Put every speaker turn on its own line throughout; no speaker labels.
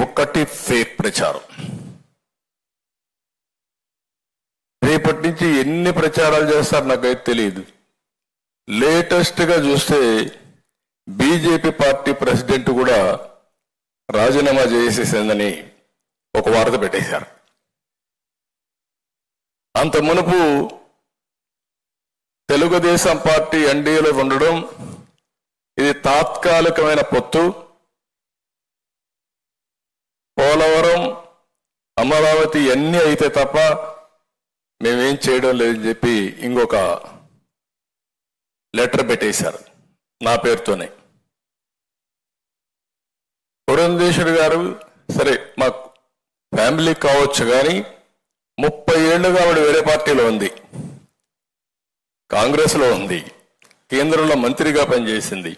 ఒక్కటి ఫేక్ ప్రచారం. రేపటి నుంచి ఎన్ని ప్రచారాలు చేస్తారు నాకైతే తెలియదు. లేటెస్ట్గా చూస్తే బీజేపీ పార్టీ ప్రెసిడెంట్ కూడా రాజీనామా చేసేసిందని ఒక వార్త పెట్టేశారు. అంత మునుపు తెలుగుదేశం పార్టీ ఎన్డీఏలో ఉండడం, ఇది తాత్కాలికమైన పొత్తు, పోలవరం అమరావతి అన్నీ అయితే తప్ప మేమేం చేయడం లేదని చెప్పి ఇంకొక లెటర్ పెట్టేశారు నా పేరుతోనే. పురంధేశ్వరి గారు సరే మా ఫ్యామిలీ కావచ్చు, కానీ 30 ఏళ్లుగా ఆవిడ వేరే పార్టీలో ఉంది, కాంగ్రెస్లో ఉంది, కేంద్రంలో మంత్రిగా పనిచేసింది,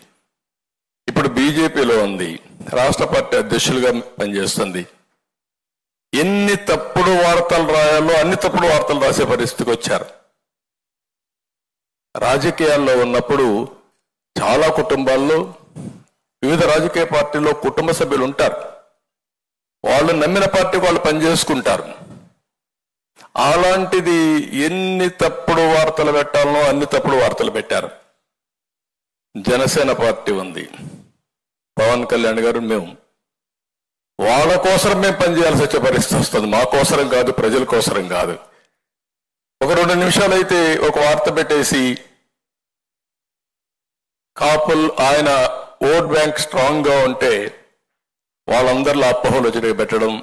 ఇప్పుడు బీజేపీలో ఉంది, రాష్ట్ర పార్టీ అధ్యక్షులుగా పనిచేస్తుంది. ఎన్ని తప్పుడు వార్తలు రాయాలో అన్ని తప్పుడు వార్తలు రాసే పరిస్థితికి వచ్చారు. రాజకీయాల్లో ఉన్నప్పుడు చాలా కుటుంబాల్లో వివిధ రాజకీయ పార్టీల్లో కుటుంబ సభ్యులు ఉంటారు. వాళ్ళు నమ్మిన పార్టీ వాళ్ళు పనిచేసుకుంటారు. అలాంటిది ఎన్ని తప్పుడు వార్తలు పెట్టాలనో అన్ని తప్పుడు వార్తలు పెట్టారు. జనసేన పార్టీ ఉంది, పవన్ కళ్యాణ్ గారు, మేము వాళ్ళ కోసరం మేము పనిచేయాల్సి వచ్చే పరిస్థితి వస్తుంది. మా కోసరం కాదు, ప్రజల కోసరం కాదు. ఒక 2 నిమిషాలు అయితే ఒక వార్త పెట్టేసి కాపుల్ ఆయన ఓట్ బ్యాంక్ స్ట్రాంగ్ గా ఉంటే వాళ్ళందరిలో అపోహలు వచ్చి పెట్టడం,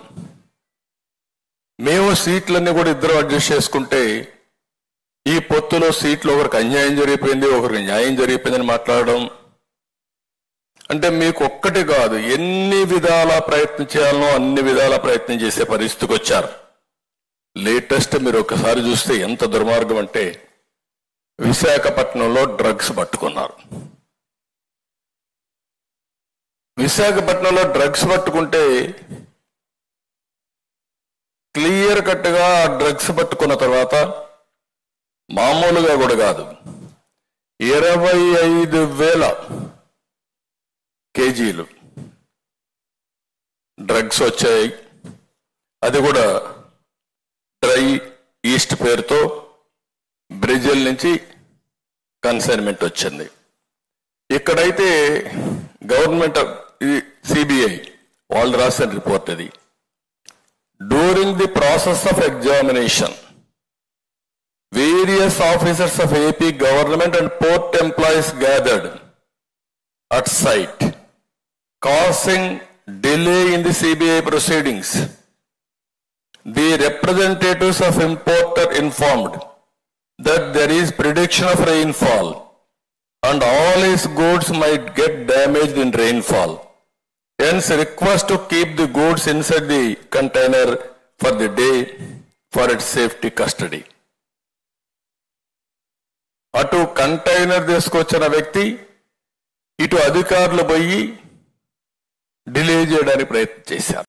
మేము సీట్లన్నీ కూడా ఇద్దరు అడ్జస్ట్ చేసుకుంటే ఈ పొత్తులో సీట్లు ఒకరికి అన్యాయం జరిగిపోయింది, ఒకరికి న్యాయం జరిగిపోయిందని మాట్లాడడం. అంటే మీకు ఒక్కటి కాదు, ఎన్ని విధాల ప్రయత్నం చేయాలనో అన్ని విధాల ప్రయత్నం చేసే పరిస్థితికి వచ్చారు. లేటెస్ట్ మీరు ఒకసారి చూస్తే ఎంత దుర్మార్గం అంటే, విశాఖపట్నంలో డ్రగ్స్ పట్టుకున్నారు. విశాఖపట్నంలో డ్రగ్స్ పట్టుకుంటే క్లియర్ కట్గా డ్రగ్స్ పట్టుకున్న తర్వాత మామూలుగా కూడా కాదు, 25,000 కేజీలు డ్రగ్స్ వచ్చాయి. అది కూడా డ్రై ఈస్ట్ పేరుతో బ్రెజిల్ నుంచి కన్సైన్మెంట్ వచ్చింది. ఇక్కడైతే గవర్నమెంట్, ఇది సిబిఐ వాళ్ళు రాసిన రిపోర్ట్. అది during the process of examination various officers of AP government and port employees gathered at site, causing delay in the CBI proceedings. The representatives of importer informed that there is prediction of rainfall and all his goods might get damaged in rainfall. Hence request to keep the goods inside the container for the day for its safety custody. అటు container తీసుకొచ్చిన వ్యక్తి ఇటు అధికారులు పోయి delay చేయడానికి ప్రయత్నం చేశారు.